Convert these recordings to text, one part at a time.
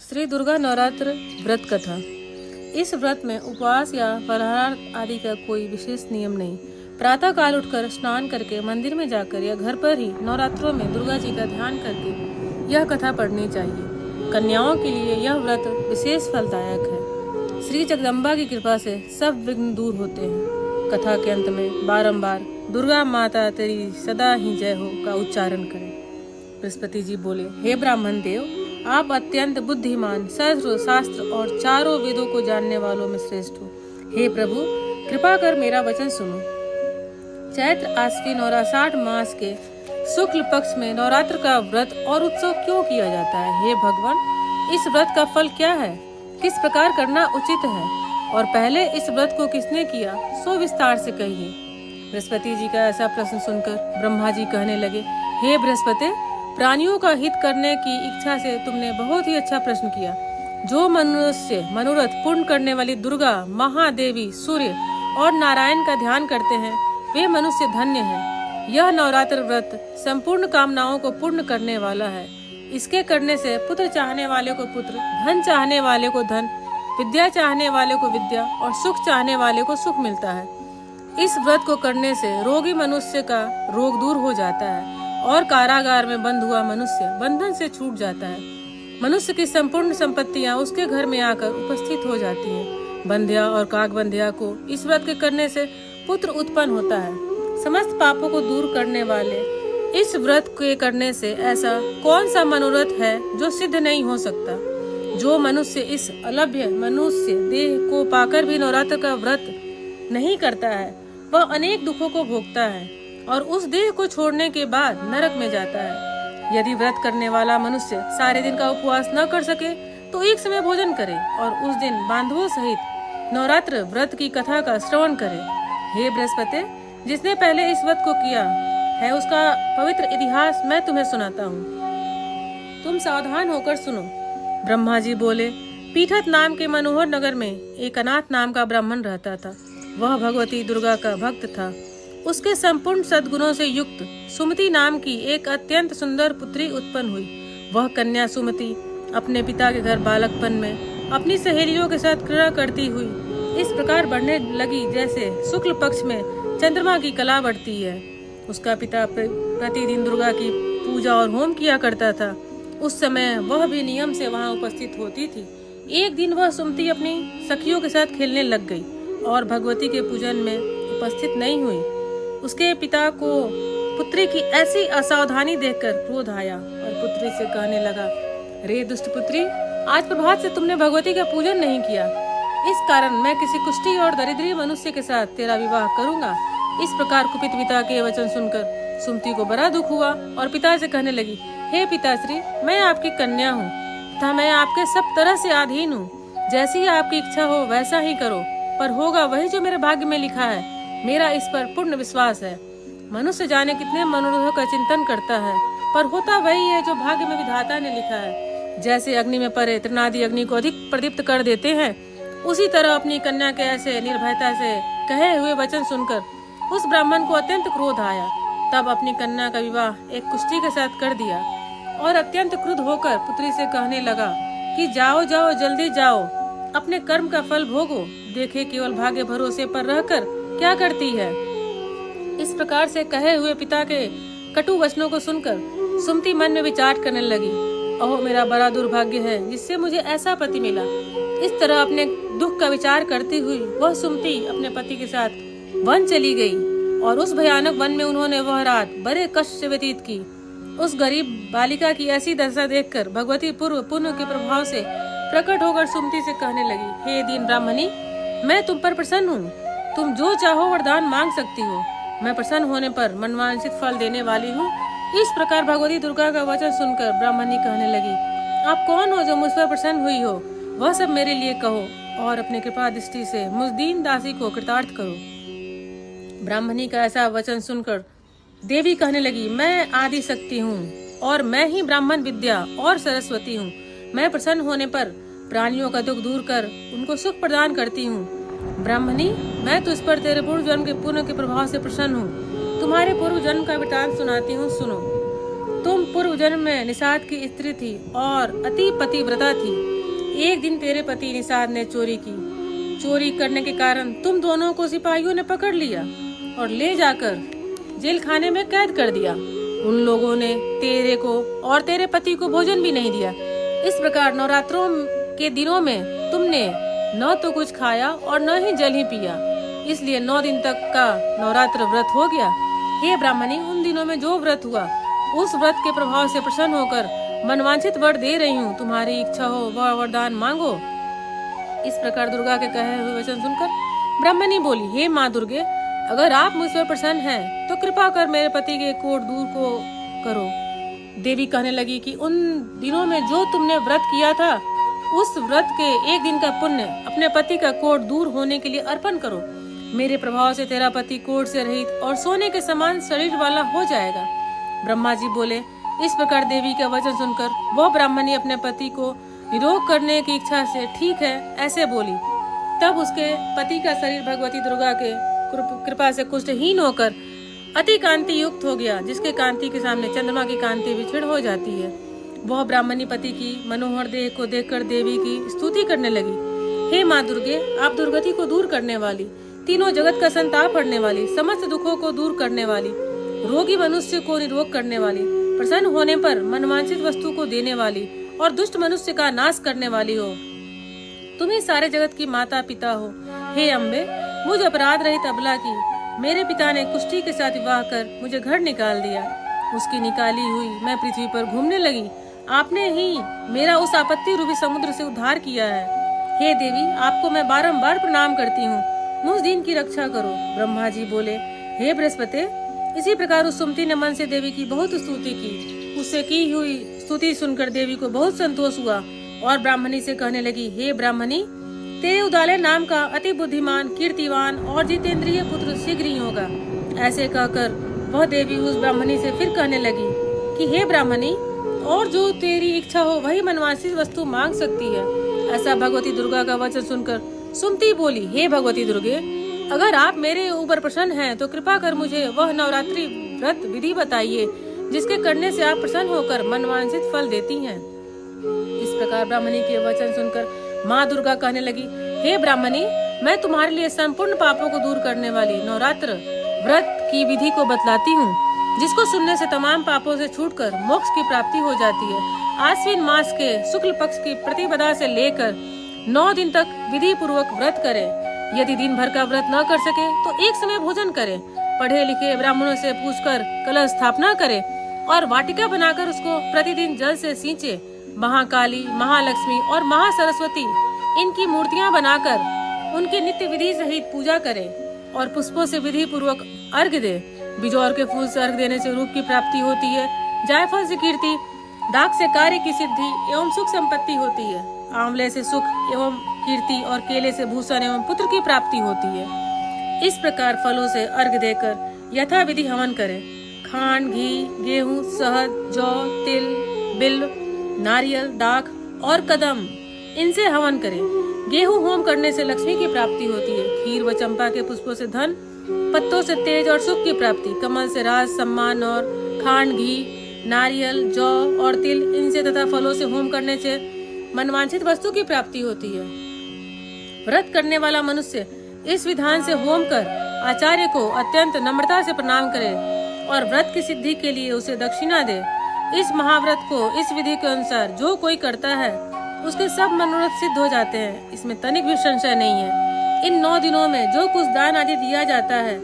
श्री दुर्गा नवरात्र व्रत कथा। इस व्रत में उपवास या फलाहार आदि का कोई विशेष नियम नहीं। प्रातः काल उठकर स्नान करके मंदिर में जाकर या घर पर ही नवरात्रों में दुर्गा जी का ध्यान करके यह कथा पढ़नी चाहिए। कन्याओं के लिए यह व्रत विशेष फलदायक है। श्री जगदम्बा की कृपा से सब विघ्न दूर होते हैं। कथा के अंत में बारंबार दुर्गा माता तेरी सदा ही जय हो का उच्चारण करें। बृहस्पति जी बोले, हे ब्राह्मण देव, आप अत्यंत बुद्धिमान, सहस्त्र शास्त्र और चारों वेदों को जानने वालों में श्रेष्ठ हो। हे प्रभु, कृपा कर मेरा वचन सुनो। चैत्र आश्विन और आषाढ़ मास के शुक्ल पक्ष में नवरात्र का व्रत और उत्सव क्यों किया जाता है? हे भगवान, इस व्रत का फल क्या है? किस प्रकार करना उचित है? और पहले इस व्रत को किसने किया, सो विस्तार से कहिए। बृहस्पति जी का ऐसा प्रश्न सुनकर ब्रह्मा जी कहने लगे, हे बृहस्पति, प्राणियों का हित करने की इच्छा से तुमने बहुत ही अच्छा प्रश्न किया। जो मनुष्य मनोरथ पूर्ण करने वाली दुर्गा, महादेवी, सूर्य और नारायण का ध्यान करते हैं, वे मनुष्य धन्य हैं। यह नवरात्र व्रत संपूर्ण कामनाओं को पूर्ण करने वाला है। इसके करने से पुत्र चाहने वाले को पुत्र, धन चाहने वाले को धन, विद्या चाहने वाले को विद्या और सुख चाहने वाले को सुख मिलता है। इस व्रत को करने से रोगी मनुष्य का रोग दूर हो जाता है और कारागार में बंद हुआ मनुष्य बंधन से छूट जाता है। मनुष्य की संपूर्ण संपत्तियां उसके घर में आकर उपस्थित हो जाती हैं। बंध्या और काकबंध्या को इस व्रत के करने से पुत्र उत्पन्न होता है। समस्त पापों को दूर करने वाले इस व्रत के करने से ऐसा कौन सा मनोरथ है जो सिद्ध नहीं हो सकता? जो मनुष्य इस अलभ्य मनुष्य देह को पाकर भी नवरात्र का व्रत नहीं करता है, वह अनेक दुखों को भोगता है और उस देह को छोड़ने के बाद नरक में जाता है। यदि व्रत करने वाला मनुष्य सारे दिन का उपवास न कर सके तो एक समय भोजन करे और उस दिन बांधवों सहित नवरात्र व्रत की कथा का श्रवण करे। हे बृहस्पति, जिसने पहले इस व्रत को किया है उसका पवित्र इतिहास मैं तुम्हें सुनाता हूँ। तुम सावधान होकर सुनो। ब्रह्मा जी बोले, पीठत नाम के मनोहर नगर में एक अनाथ नाम का ब्राह्मण रहता था। वह भगवती दुर्गा का भक्त था। उसके संपूर्ण सद्गुणों से युक्त सुमति नाम की एक अत्यंत सुंदर पुत्री उत्पन्न हुई। वह कन्या सुमति अपने पिता के घर बालकपन में अपनी सहेलियों के साथ क्रीड़ा करती हुई इस प्रकार बढ़ने लगी जैसे शुक्ल पक्ष में चंद्रमा की कला बढ़ती है। उसका पिता प्रतिदिन दुर्गा की पूजा और होम किया करता था। उस समय वह भी नियम से वहां उपस्थित होती थी। एक दिन वह सुमति अपनी सखियों के साथ खेलने लग गई और भगवती के पूजन में उपस्थित नहीं हुई। उसके पिता को पुत्री की ऐसी असावधानी देखकर क्रोध आया और पुत्री से कहने लगा, रे दुष्ट पुत्री, आज प्रभात से तुमने भगवती का पूजन नहीं किया। इस कारण मैं किसी कुष्ठी और दरिद्री मनुष्य के साथ तेरा विवाह करूंगा। इस प्रकार कुपित पिता के वचन सुनकर सुमति को बड़ा दुख हुआ और पिता से कहने लगी, हे पिताश्री, मैं आपकी कन्या हूँ तथा मैं आपके सब तरह से अधीन हूँ। जैसी आपकी इच्छा हो वैसा ही करो, पर होगा वही जो मेरे भाग्य में लिखा है। मेरा इस पर पूर्ण विश्वास है। मनुष्य जाने कितने मनोरथों का चिंतन करता है, पर होता वही है जो भाग्य में विधाता ने लिखा है। जैसे अग्नि में परे तृणादि अग्नि को अधिक प्रदीप्त कर देते हैं, उसी तरह अपनी कन्या के ऐसे निर्भयता से कहे हुए वचन सुनकर उस ब्राह्मण को अत्यंत क्रोध आया। तब अपनी कन्या का विवाह एक कुष्ठी के साथ कर दिया और अत्यंत क्रुद्ध होकर पुत्री से कहने लगा कि जाओ जाओ, जल्दी जाओ, अपने कर्म का फल भोगो। देखे केवल भाग्य भरोसे पर रहकर क्या करती है। इस प्रकार से कहे हुए पिता के कटु वचनों को सुनकर सुमति मन में विचार करने लगी, ओह मेरा बड़ा दुर्भाग्य है जिससे मुझे ऐसा पति मिला। इस तरह अपने दुख का विचार करती हुई वह सुमति अपने पति के साथ वन चली गई और उस भयानक वन में उन्होंने वह रात बड़े कष्ट से व्यतीत की। उस गरीब बालिका की ऐसी दशा देखकर भगवती पूर्व पुण्य के प्रभाव से प्रकट होकर सुमति से कहने लगी, हे दीन ब्राह्मणी, मैं तुम पर प्रसन्न हूँ। तुम जो चाहो वरदान मांग सकती हो। मैं प्रसन्न होने पर मनवांछित फल देने वाली हूँ। इस प्रकार भगवती दुर्गा का वचन सुनकर ब्राह्मणी कहने लगी, आप कौन हो जो मुझ पर प्रसन्न हुई हो? वह सब मेरे लिए कहो और अपने कृपा दृष्टि से मुझ दीन दासी को कृतार्थ करो। ब्राह्मणी का ऐसा वचन सुनकर देवी कहने लगी, मैं आदि शक्ति हूँ और मैं ही ब्राह्मण विद्या और सरस्वती हूँ। मैं प्रसन्न होने पर प्राणियों का दुख दूर कर उनको सुख प्रदान करती हूँ। ब्राह्मणी, मैं तुझ पर तेरे पूर्व जन्म के पुण्य के प्रभाव से प्रसन्न हूँ। तुम्हारे पूर्व जन्म का वृतांत सुनाती हूँ, सुनो। तुम पूर्व जन्म में निषाद की स्त्री थी और अति पतिव्रता थी। एक दिन तेरे पति निषाद ने चोरी की। चोरी करने के कारण तुम दोनों को सिपाहियों ने पकड़ लिया और ले जाकर जेल खाने में कैद कर दिया। उन लोगों ने तेरे को और तेरे पति को भोजन भी नहीं दिया। इस प्रकार नवरात्रों के दिनों में तुमने न तो कुछ खाया और न ही जल ही पिया, इसलिए 9 दिन तक का नवरात्र व्रत हो गया। हे ब्राह्मणी, उन दिनों में जो व्रत हुआ उस व्रत के प्रभाव से प्रसन्न होकर मनवांछित वर दे रही हूँ। तुम्हारी इच्छा हो वह वरदान मांगो। इस प्रकार दुर्गा के कहे हुए वचन सुनकर ब्राह्मणी बोली, हे माँ दुर्गे, अगर आप मुझ पर प्रसन्न हैं तो कृपा कर मेरे पति के कोढ़ दूर को करो। देवी कहने लगी कि उन दिनों में जो तुमने व्रत किया था उस व्रत के एक दिन का पुण्य अपने पति का कोढ़ दूर होने के लिए अर्पण करो। मेरे प्रभाव से तेरा पति कोढ़ से रहित और सोने के समान शरीर वाला हो जाएगा। ब्रह्मा जी बोले। इस प्रकार देवी का वचन सुनकर वह ब्राह्मणी अपने पति को निरोग करने की इच्छा से ठीक है ऐसे बोली। तब उसके पति का शरीर भगवती दुर्गा के कृपा से कुष्ठहीन होकर अति कांति युक्त हो गया, जिसके कांति के सामने चंद्रमा की कांति भी क्षीण हो जाती है। वह ब्राह्मणी पति की मनोहर देह को देखकर देवी की स्तुति करने लगी। हे माँ दुर्गे, आप दुर्गति को दूर करने वाली, तीनों जगत का संताप हरने वाली, समस्त दुखों को दूर करने वाली, रोगी मनुष्य को निरोग करने वाली, प्रसन्न होने पर मनवांछित वस्तु को देने वाली और दुष्ट मनुष्य का नाश करने वाली हो। तुम ही सारे जगत की माता पिता हो। हे अम्बे, मुझ अपराध रहित अबला की मेरे पिता ने कुष्ठी के साथ विवाह कर मुझे घर निकाल दिया। उसकी निकाली हुई मैं पृथ्वी पर घूमने लगी। आपने ही मेरा उस आपत्ति रूपी समुद्र से उद्धार किया है। हे देवी, आपको मैं बारंबार प्रणाम करती हूँ, मुझ दिन की रक्षा करो। ब्रह्मा जी बोले, हे बृहस्पति, इसी प्रकार उस सुमति ने मन से देवी की बहुत स्तुति की। उससे की हुई स्तुति सुनकर देवी को बहुत संतोष हुआ और ब्राह्मणी से कहने लगी, हे ब्राह्मणी, तेरे उदालय नाम का अति बुद्धिमान, कीर्तिवान और जितेंद्रिय पुत्र शीघ्र ही होगा। ऐसे कहकर वह देवी उस ब्राह्मणी से फिर कहने लगी कि हे ब्राह्मणी, और जो तेरी इच्छा हो वही मनवांछित वस्तु मांग सकती है। ऐसा भगवती दुर्गा का वचन सुनकर सुमति बोली, हे भगवती दुर्गे, अगर आप मेरे ऊपर प्रसन्न हैं तो कृपा कर मुझे वह नवरात्रि व्रत विधि बताइए जिसके करने से आप प्रसन्न होकर मनवांछित फल देती हैं। इस प्रकार ब्राह्मणी के वचन सुनकर माँ दुर्गा कहने लगी, हे ब्राह्मणी, मैं तुम्हारे लिए संपूर्ण पापों को दूर करने वाली नवरात्र व्रत की विधि को बतलाती हूँ, जिसको सुनने से तमाम पापों से छूटकर मोक्ष की प्राप्ति हो जाती है। आश्विन मास के शुक्ल पक्ष की प्रतिपदा से लेकर 9 दिन तक विधि पूर्वक व्रत करें। यदि दिन भर का व्रत न कर सके तो एक समय भोजन करें। पढ़े लिखे ब्राह्मणों से पूछकर कलश स्थापना करें और वाटिका बनाकर उसको प्रतिदिन जल से सींचे। महाकाली, महालक्ष्मी और महासरस्वती इनकी मूर्तियां बनाकर उनके नित्य विधि सहित पूजा करें और पुष्पों से विधि पूर्वक अर्घ्य दे। बिजौर के फूल से अर्घ्य देने से रूप की प्राप्ति होती है। जायफल से कीर्ति, दाख से कार्य की सिद्धि एवं सुख संपत्ति होती है। आंवले से सुख एवं कीर्ति और केले से भूषण एवं पुत्र की प्राप्ति होती है। इस प्रकार फलों से अर्घ्य देकर यथा विधि हवन करें। खांड, घी, गेहूं, शहद, जौ, तिल, बिल्व, नारियल, दाख और कदम, इनसे हवन करें। गेहूं होम करने से लक्ष्मी की प्राप्ति होती है। खीर व चंपा के पुष्पों से धन, पत्तों से तेज और सुख की प्राप्ति, कमल से राज, सम्मान और खांड, घी, नारियल, जौ और तिल, इनसे तथा फलों से होम करने से मनवांछित वस्तु की प्राप्ति होती है। व्रत करने वाला मनुष्य इस विधान से होम कर आचार्य को अत्यंत नम्रता से प्रणाम करे और व्रत की सिद्धि के लिए उसे दक्षिणा दे। इस महाव्रत को इस विधि के अनुसार जो कोई करता है उसके सब मनोरथ सिद्ध हो जाते हैं। इसमें तनिक भी संशय नहीं है। इन 9 दिनों में जो कुछ दान आदि दिया जाता है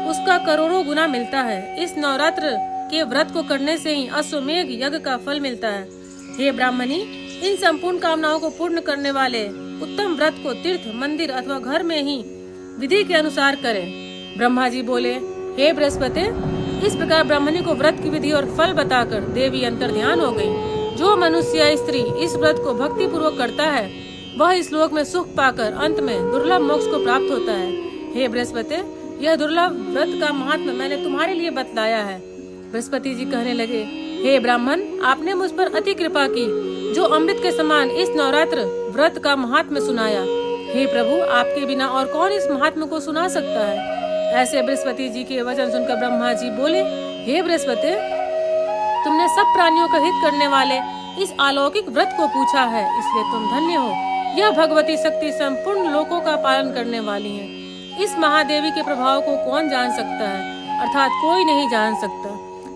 उसका करोड़ों गुना मिलता है। इस नवरात्र के व्रत को करने से ही अश्वमेघ यज्ञ का फल मिलता है। हे ब्राह्मणी, इन संपूर्ण कामनाओं को पूर्ण करने वाले उत्तम व्रत को तीर्थ, मंदिर अथवा घर में ही विधि के अनुसार करें। ब्रह्मा जी बोले, हे बृहस्पति, इस प्रकार ब्राह्मणी को व्रत की विधि और फल बताकर देवी अंतर ध्यान हो गयी। जो मनुष्य या स्त्री इस व्रत को भक्ति पूर्वक करता है वह इस लोक में सुख पाकर अंत में दुर्लभ मोक्ष को प्राप्त होता है। हे बृहस्पति, यह दुर्लभ व्रत का महात्म्य मैंने तुम्हारे लिए बतलाया है। बृहस्पति जी कहने लगे, हे ब्राह्मण, आपने मुझ पर अति कृपा की जो अमृत के समान इस नवरात्र व्रत का महात्म्य सुनाया। हे प्रभु, आपके बिना और कौन इस महात्म्य को सुना सकता है। ऐसे बृहस्पति जी के वचन सुनकर ब्रह्मा जी बोले, हे बृहस्पति, तुमने सब प्राणियों का हित करने वाले इस अलौकिक व्रत को पूछा है, इसलिए तुम धन्य हो। यह भगवती शक्ति संपूर्ण लोकों का पालन करने वाली है। इस महादेवी के प्रभाव को कौन जान सकता है, अर्थात कोई नहीं जान सकता।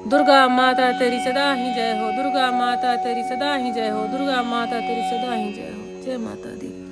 दुर्गा माता तेरी सदा ही जय हो, दुर्गा माता तेरी सदा ही जय हो, दुर्गा माता तेरी सदा ही जय हो। जय माता दी।